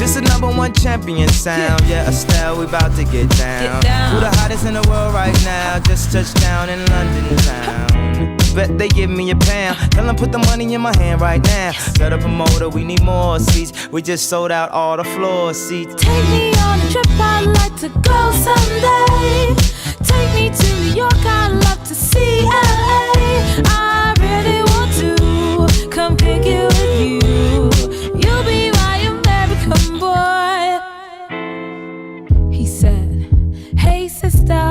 This is #1 champion sound. Yeah, Estelle, we about to get down. Who the hottest in the world right now? Just touched down in London town. Bet they give me a pound. Tell them put the money in my hand right now. Set up a motor, we need more seats. We just sold out all the floor seats. Take me on a trip, I'd like to go someday. Take me to New York, I'd love to see LA. I really want to come pick you with you. You'll be my American boy. He said, hey sister,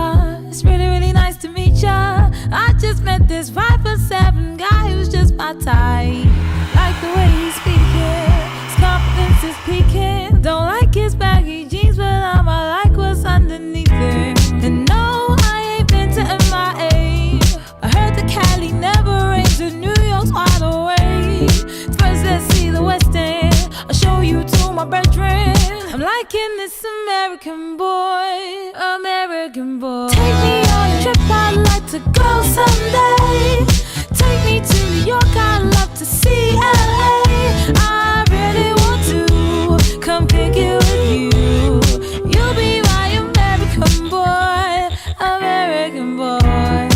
it's really, really nice to meet ya. I just met this 5'7" guy who's just my type. Like the way he's speaking, his confidence is peaking. Don't like his baggy jeans, but I'ma like what's underneath it. And no, I ain't been to MIA. I heard the Cali never rains and New York's wide awake. First let's see the West End, I'll show you to my bedroom. I'm liking this American boy, American boy. Take me on a trip, I'd like to go someday. Take me to New York, I'd love to see LA. I really want to come pick you with you. You'll be my American boy, American boy.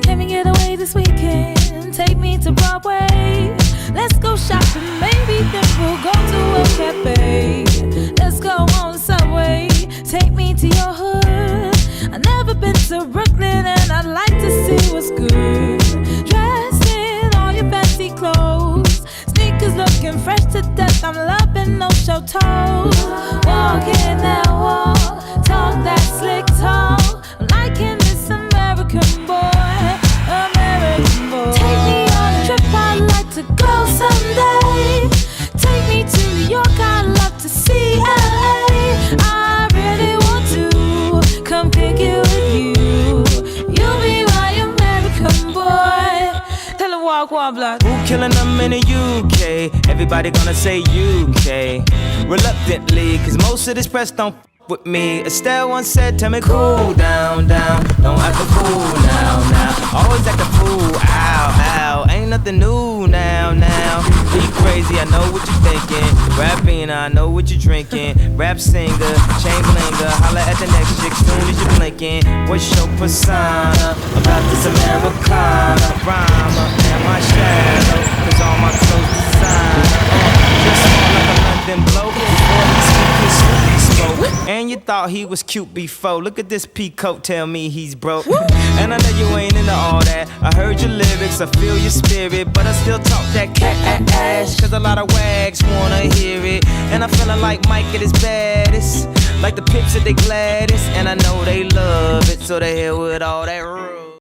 Can we get away this weekend? Take me to Broadway. Let's go shopping, maybe then we'll go to a cafe. Let's go on the subway, take me to your hood. I've never been to Brooklyn and I'd like to see what's good. Dressed in all your fancy clothes, sneakers looking fresh to death. I'm loving no show toes. Walking that walk, talk that slick talk. I'm liking this American boy, American boy. Take me on a trip, I'd like to go someday. Take me to New York, I'd love to see LA. I really want to come pick you with you. You'll be my American boy. Tell him walk one block. Who killing them in the UK? Everybody gonna say UK. Reluctantly, cause most of this press don't with me. Estelle once said, tell me cool down, down. Don't act a fool now, now. Always act a fool, ow, ow. Ain't nothing new now, now. Be crazy, I know what you're thinking. Rapping, I know what you're drinking. Rap singer, chain blinger. Holla at the next chick soon as you're blinking. What's your persona about this Americana? Rhymer and my shadow, cause all my clothes designer. Just small like a London bloke. Before he speak his sweet smoke. And you thought he was cute before. Look at this peacoat, tell me he's broke. And I know you ain't into all that. I heard your lyrics, I feel your spirit, but I still talk that cat ass. Cause a lot of wags wanna hear it. And I'm feeling like Mike at his baddest, like the pips at they gladdest. And I know they love it, so they here with all that